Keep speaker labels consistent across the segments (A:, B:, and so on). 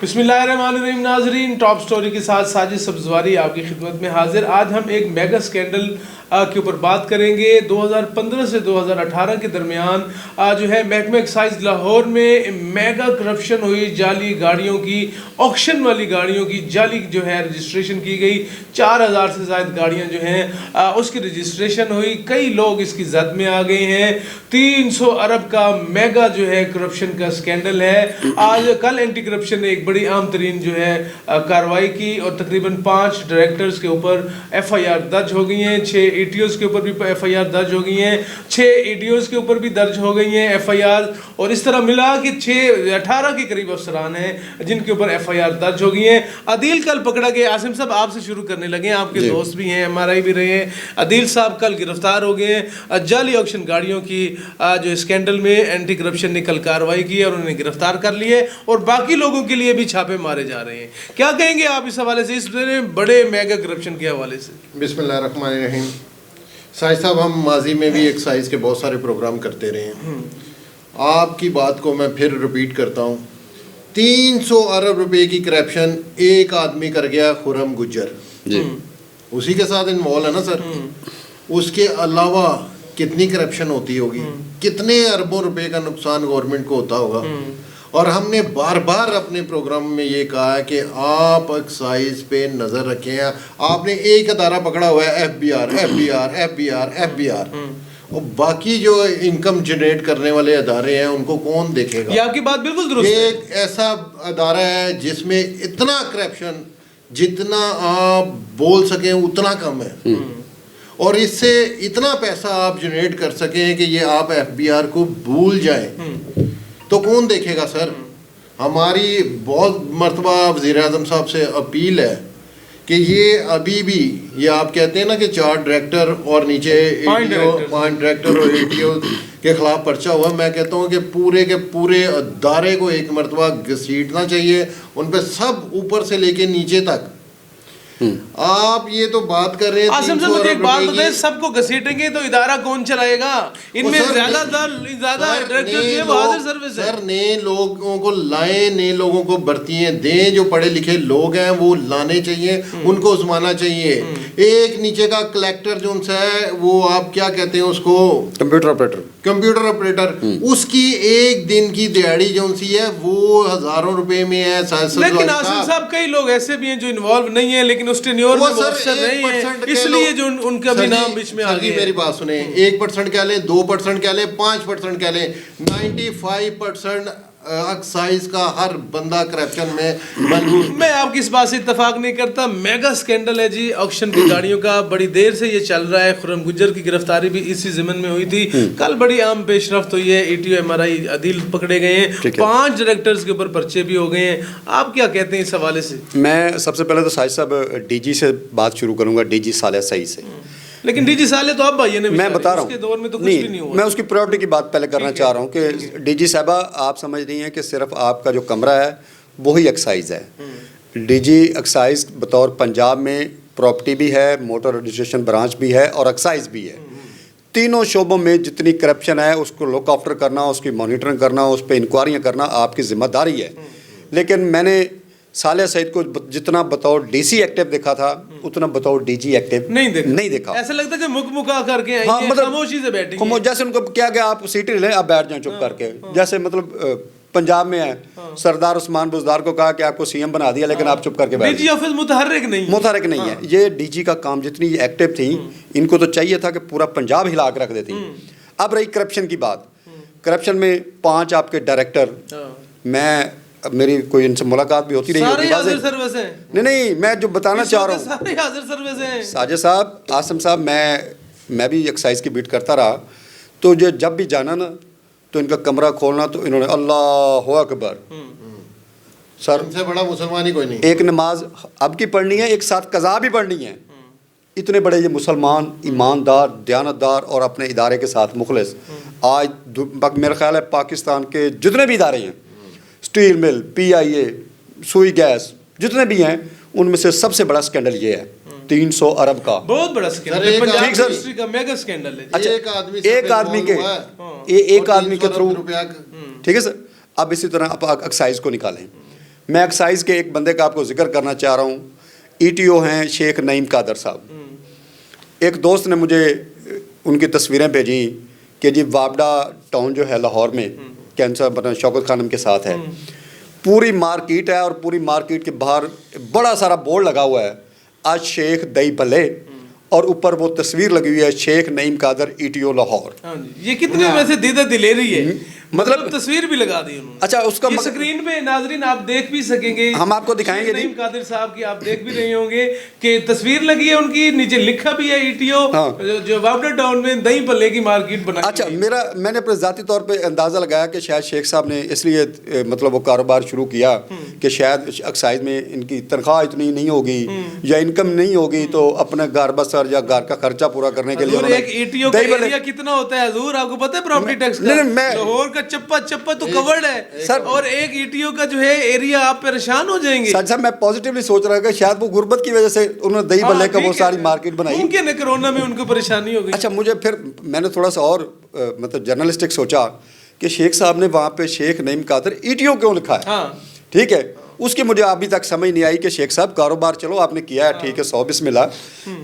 A: बिस्मिल्लाहिर्रहमानिर्रहीम। नाजरीन, top story के साथ साजिद सब्जवारी आपकी खिदमत में हाजिर। आज हम एक मेगा स्कैंडल के ऊपर बात करेंगे। 2015 से 2018 के दरमियान जो है महकमा एक्साइज लाहौर में मेगा करप्शन हुई। जाली गाड़ियों की, ऑक्शन वाली गाड़ियों की जाली जो है रजिस्ट्रेशन की गई। 4000 से ज़्यादा गाड़ियाँ जो हैं उसकी रजिस्ट्रेशन हुई। कई लोग इसकी जद में आ गए हैं। 300 अरब का मेगा जो है करप्शन का स्कैंडल है। आज कल एंटी करप्शन ने एक बड़ी आम तरीन जो है कार्रवाई की और तकरीबन 5 डायरेक्टर्स के ऊपर FIR दर्ज हो गई हैं। 6 ATOs के ऊपर भी FIR दर्ज हो गई हैं। 6 ADOs के ऊपर भी दर्ज हो गई हैं FIR। और इस तरह मिला कि 18 के करीब अफसरान हैं जिनके ऊपर FIR दर्ज हो गई हैं। अदील कल पकड़ा गया। आसिम साहब आपसे शुरू करने लगे, आपके दोस्त भी हैं, MRI भी रहे हैं। अदील साहब कल गिरफ्तार हो गए हैं। जाली ऑक्शन गाड़ियों की जो स्कैंडल में एंटी करप्शन ने कल कार्रवाई की और उन्हें गिरफ्तार कर लिए और बाकी लोगों के लिए भी छापे मारे जा रहे हैं। क्या कहेंगे आप इस हवाले से, इस बड़े मेगा करप्शन के हवाले से?
B: बिस्मिल्लाहिर्रहमानिर्रहीम। साहिब साहब, हम माजी में भी एक्साइज के बहुत सारे प्रोग्राम करते रहे हैं। आपकी बात को मैं फिर रिपीट करता हूँ। 300 अरब रुपए की करप्शन एक आदमी कर गया, खुरम गुज्जर जी, उसी के साथ इन्वॉल्व है ना सर। उसके अलावा कितनी करप्शन होती होगी, कितने अरबों रुपए का नुकसान गवर्नमेंट को होता होगा। और हमने बार बार अपने प्रोग्राम में ये कहा है कि आप एक्साइज पे नज़र रखें। आपने एक अदारा पकड़ा हुआ है, FBI। और बाकी जो इनकम जनरेट करने वाले अदारे हैं उनको कौन देखेगा?
A: ये आपकी बात बिल्कुल दुरुस्त है।
B: एक ऐसा अदारा है जिसमें इतना करप्शन, जितना आप बोल सकें उतना कम है, और इससे इतना पैसा आप जनरेट कर सकें कि ये आप FBR को भूल जाएं, तो कौन देखेगा सर? हमारी बहुत मर्तबा वज़ीर-ए-आज़म साहब से अपील है कि ये अभी भी, ये आप कहते हैं ना कि 4 डायरेक्टर और नीचे 5 डायरेक्टर और ATO के खिलाफ पर्चा हुआ। मैं कहता हूँ कि पूरे के पूरे अदारे को एक मर्तबा घसीटना चाहिए, उन पर सब ऊपर से लेके नीचे तक। आप ये तो बात कर रहे हैं।
A: आसिम साहब मुझे एक बात बताएं, सबको घसीटेंगे तो इदारा कौन चलाएगा? इनमें ज्यादा डायरेक्टर जो है वो हाजिर सर्विस है।
B: सर, नए लोगों को लाएं, नए लोगों को भर्तियां दें, जो पढ़े लिखे लोग हैं वो लाने चाहिए, उनको उस्माना चाहिए। एक नीचे का कलेक्टर जो है वो आप क्या कहते हैं उसको, कंप्यूटर ऑपरेटर, उसकी एक दिन की दिहाड़ी जो सी है वो हजारों रुपए में है।
A: लेकिन आसिम साहब कई लोग ऐसे भी हैं जो इन्वॉल्व नहीं है लेकिन उस टेन्योर में वो अफसर नहीं है, इसलिए जो उनका भी नाम बीच में आ गया।
B: मेरी बात सुने, 1% कह ले, 2% कह ले, 5% कह ले, 95% एक्साइज का हर बंदा करप्शन में।
A: मैं आपकी इस बात से इत्तेफाक नहीं करता। मेगा स्कैंडल है जी ऑक्शन की गाड़ियों का, बड़ी देर से ये चल रहा है। खुर्रम गुज्जर की गिरफ्तारी भी इसी ज़िमन में हुई थी। कल बड़ी आम पेशरफ्त हुई है। ATO MRI अदील पकड़े गए हैं। 5 डायरेक्टर्स के ऊपर पर्चे भी हो गए हैं। आप क्या कहते हैं इस हवाले से?
C: मैं सबसे पहले तो साहिब साहब DG से बात शुरू करूँगा, DG सालेह सईद से।
A: लेकिन DG सालेह तो अब भाई ने,
C: मैं बता रहा हूँ,
A: उसके दौर में तो कुछ भी नहीं हुआ।
C: मैं उसकी प्रायोरिटी की बात पहले करना चाह रहा हूँ कि DG साहबा, आप समझ रही हैं कि सिर्फ आपका जो कमरा है वही एक्साइज है। DG एक्साइज बतौर पंजाब में प्रॉपर्टी भी है, मोटर रजिस्ट्रेशन ब्रांच भी है और एक्साइज भी है। तीनों शोबों में जितनी करप्शन है उसको लुक आफ्टर करना, उसकी मॉनिटरिंग करना, उस पर इंक्वायरियाँ करना आपकी जिम्मेदारी है। लेकिन मैंने सालेह सईद को जितना बतौर DC एक्टिव देखा था उतना बतौर DG एक्टिव नहीं देखा।
A: ऐसा लगता है कि मुका करके
C: हाँ, मतलब
A: खामोशी से बैठे,
C: जैसे उनको क्या गया, आप सीटी ले, आप बैठ जाएं चुप करके। जैसे मतलब पंजाब में है, सरदार उस्मान बुज़दार को कहा कि आपको CM बना दिया, लेकिन आप चुप करके बैठ।
A: DG ऑफिस मुतहर्रिक नहीं है।
C: ये DG का काम, जितनी एक्टिव थी, इनको तो चाहिए था कि पूरा पंजाब हिला के रख देती। अब रही करप्शन की बात। करप्शन में 5 आपके डायरेक्टर, मैं मेरी कोई इनसे मुलाकात भी होती रही होगी। नहीं, मैं जो बताना चाह रहा हूँ साजिद साहब, आसिम साहब, मैं भी एक्साइज की बीट करता रहा, तो जो जब भी जाना ना तो इनका कमरा खोलना तो इन्होंने अल्लाह अकबर। सर,
B: इनसे बड़ा मुसलमान ही कोई नहीं।
C: एक नमाज अब की पढ़नी है, एक साथ कज़ा भी पढ़नी है। इतने बड़े ये मुसलमान, ईमानदार, दयानतदार और अपने इदारे के साथ मुखलिस, आज मेरा ख्याल है पाकिस्तान के जितने भी इदारे हैं, स्टील मिल, PIA, सुई गैस, जितने भी हैं, उनमें से सबसे बड़ा स्कैंडल ये है। 300 अरब का
A: बहुत बड़ा स्कैंडल, पंजाब हिस्ट्री का मेगा स्कैंडल है।
C: अच्छा, एक आदमी के थ्रू, ठीक है सर। अब इसी तरह आप एक्साइज को निकालें, میں ایکسائز کے ایک بندے کا آپ کو ذکر کرنا چاہ رہا ہوں. ETO ہیں شیخ نعیم قادر صاحب. ایک دوست نے مجھے ان کی تصویریں بھیجیں کہ جی وابڈا ٹاؤن جو ہے لاہور میں کینسر شوکت خانم کے ساتھ ہے, پوری مارکیٹ ہے اور پوری مارکیٹ کے باہر بڑا سارا بورڈ لگا ہوا ہے آج شیخ دئی بھلے, اور اوپر وہ تصویر لگی ہوئی ہے شیخ نعیم قادر ETO لاہور.
A: یہ کتنے ویسے دیدہ دلیری ہے,
C: مطلب
A: تصویر بھی لگا دی انہوں نے.
C: اچھا اس کا
A: اسکرین پہ ناظرین آپ دیکھ بھی سکیں گے,
C: ہم آپ کو دکھائیں گے.
A: نعیم قادر صاحب کی آپ دیکھ بھی رہے ہوں گے کہ تصویر لگی ہے ان کی, نیچے لکھا بھی ہے ETO جو وابڈا ٹاؤن میں دہی بھلے کی مارکیٹ بنائی.
C: اچھا میں نے اپنے ذاتی طور پہ اندازہ لگایا کہ شاید شیخ صاحب نے اس لیے مطلب وہ کاروبار شروع کیا کہ شاید ایکسائز میں ان کی تنخواہ اتنی نہیں ہوگی یا انکم نہیں ہوگی, تو اپنے گھر بسر یا گھر کا خرچہ پورا کرنے کے لیے
A: ایک ETO کا ایریا کتنا ہوتا ہے حضور, آپ کو پتہ ہے پراپرٹی ٹیکس کا لاہور کا چپا تو کورڈ ہے سر, اور ایک ETO کا جو ہے ایریا آپ پریشان ہو جائیں گے.
C: سر صاحب میں پازیٹیولی سوچ رہا کہ شاید وہ غربت کی وجہ سے انہوں نے دہی بھلے کا وہ ساری مارکیٹ بنائی.
A: ممکن ہے کرونا میں ان کو پریشانی ہو گئی.
C: اچھا مجھے پھر میں نے تھوڑا سا اور مطلب جرنلسٹک سوچا کہ شیخ صاحب نے وہاں پہ شیخ نعیم قادر ETO کیوں لکھا ہے. ٹھیک ہے, اس کی مجھے ابھی تک سمجھ نہیں آئی کہ شیخ صاحب کاروبار چلو آپ نے کیا ہے ٹھیک ہے 100 بسم اللہ,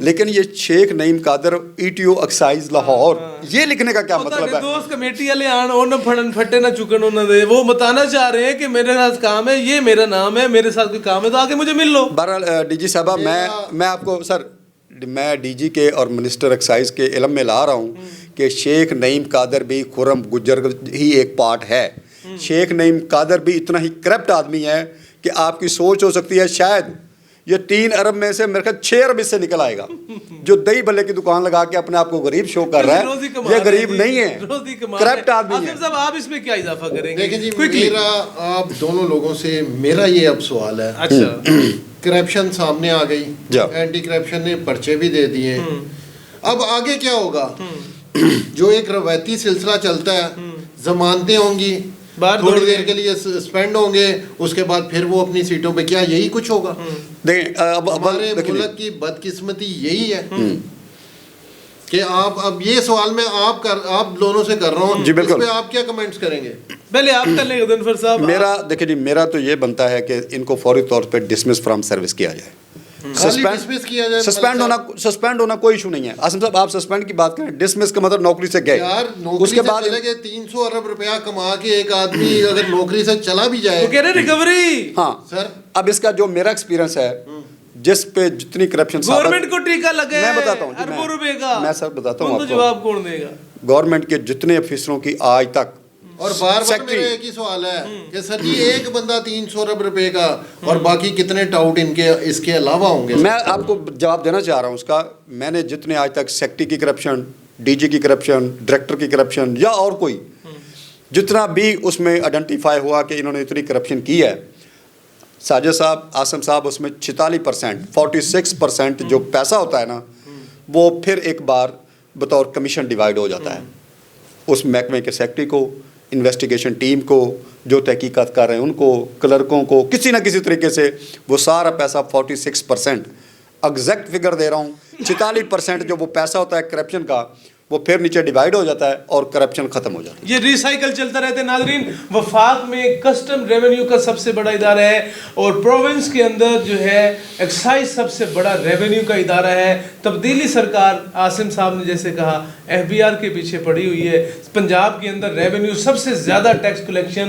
C: لیکن یہ شیخ نعیم قادر ETO ایکسائز لاہور یہ لکھنے کا کیا مطلب ہے.
A: دوست کمیٹی والے آن او نہ پھڑن پھٹے نہ چکن انہوں نے, وہ بتانا چاہ رہے ہیں کہ میرے ساتھ کام ہے, یہ میرا نام ہے, میرے ساتھ کوئی کام ہے تو آگے مجھے مل لو.
C: بہرحال DG صاحبہ میں آپ کو سر میں DG کے اور منسٹر ایکسائز کے علم میں لا رہا ہوں کہ شیخ نعیم قادر بھی خرم گجر ہی ایک پارٹ ہے. شیخ نعیم قادر بھی اتنا ہی کرپٹ آدمی ہے کہ آپ کی سوچ ہو سکتی ہے شاید یہ 3 ارب میں سے میرے خیال 6 ارب اس سے نکل آئے گا, جو دہی بھلے کی دکان لگا کے اپنے آپ کو غریب شو کر رہا ہے, یہ غریب نہیں ہے, کرپٹ آدمی ہے.
A: صاحب آپ اس میں کیا اضافہ کریں گے؟
B: دیکھیں جی میرا آپ دونوں لوگوں سے میرا یہ اب سوال ہے.
A: اچھا
B: کرپشن سامنے آ گئی, اینٹی کرپشن نے پرچے بھی دے دیے, اب آگے کیا ہوگا؟ جو ایک روایتی سلسلہ چلتا ہے, ضمانتیں ہوں گی, تھوڑی دیر کے لیے سسپینڈ ہوں گے, اس کے بعد پھر وہ اپنی سیٹوں پہ, کیا یہی کچھ ہوگا؟ ہمارے ملک کی بدقسمتی یہی ہے کہ آپ اب یہ سوال میں آپ دونوں سے کر رہا ہوں, اس پہ آپ کیا کمنٹس کریں گے؟
A: پہلے آپ کر لیں غضنفر صاحب.
C: دیکھیں جی میرا تو یہ بنتا ہے کہ ان کو فوری طور پہ ڈسمس فرام سروس کیا جائے. سسپینڈ ہونا کوئی ایشو نہیں ہے. آصم صاحب آپ سسپینڈ کی بات کریں, ڈسمس کا مطلب نوکری سے گئے, اس کے بعد
B: 300 ارب روپیہ کما کے ایک آدمی اگر نوکری سے چلا بھی جائے
A: وہ کہہ رہے ریکوری.
C: ہاں سر, اب اس کا جو میرا ایکسپیرینس ہے جس پہ جتنی کرپشن
A: گورنمنٹ کو ٹیکا لگے
C: میں بتاتا ہوں
A: اربوں روپے کا,
C: میں سر بتاتا ہوں آپ کو
A: جواب کون دے گا.
C: گورنمنٹ کے جتنے افیسروں کی آج تک,
B: اور بار بار میرا ایک ہی سوال ہے کہ سر جی ایک بندہ 300 ارب روپے کا, اور باقی کتنے ٹاؤٹ ان کے اس کے علاوہ ہوں گے؟
C: میں آپ کو جواب دینا چاہ رہا ہوں اس کا. میں نے جتنے آج تک سیکٹری کی کرپشن, DG کی کرپشن, ڈائریکٹر کی کرپشن یا اور کوئی جتنا بھی اس میں آئیڈینٹیفائی ہوا کہ انہوں نے اتنی کرپشن کی ہے, ساجد صاحب, آصم صاحب, اس میں 46% جو پیسہ ہوتا ہے نا وہ پھر ایک بار بطور کمیشن ڈیوائیڈ ہو جاتا ہے اس محکمے کے سیکٹری کو, انویسٹیگیشن ٹیم کو, جو تحقیقات کر رہے ہیں ان کو, کلرکوں کو, کسی نہ کسی طریقے سے وہ سارا پیسہ 46% ایگزیکٹ فگر دے رہا ہوں 46% جو وہ پیسہ ہوتا ہے کرپشن کا وہ پھر نیچے ڈیوائیڈ ہو جاتا ہے اور کرپشن ختم ہو جاتا ہے.
A: یہ ریسائیکل چلتا رہتا ہے. ناظرین وفاق میں کسٹم ریونیو کا سب سے بڑا ادارہ ہے اور پروونس کے اندر جو ہے ایکسائز سب سے بڑا ریونیو کا ادارہ ہے. تبدیلی سرکار عاصم صاحب نے جیسے کہا FBR کے پیچھے پڑی ہوئی ہے. پنجاب کے اندر ریونیو سب سے زیادہ ٹیکس کلیکشن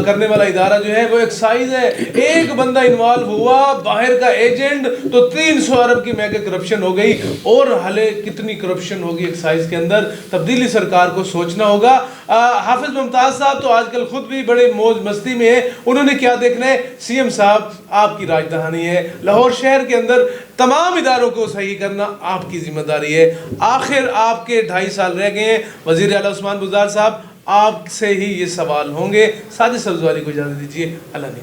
A: کرنے والا ادارہ جو ہے وہ ایکسائز ہے. ایک بندہ انوالو ہوا باہر کا ایجنٹ تو 300 ارب کی میگا کرپشن ہو گئی, اور حالے کتنی کرپشن ہوگی ایکسائز کے اندر. تبدیلی سرکار کو سوچنا ہوگا. حافظ ممتاز صاحب تو آج کل خود بھی بڑے موج مستی میں ہیں, انہوں نے کیا دیکھنا ہے؟ CM صاحب آپ کی راجدھانی ہے, لاہور شہر کے اندر تمام اداروں کو صحیح کرنا آپ کی ذمہ داری ہے. آخر آپ کے 2.5 سال رہ گئے ہیں. وزیر اعلیٰ عثمان بزدار صاحب آپ سے ہی یہ سوال ہوں گے. ساجد سبزواری کو اجازت دیجیے. اللہ نے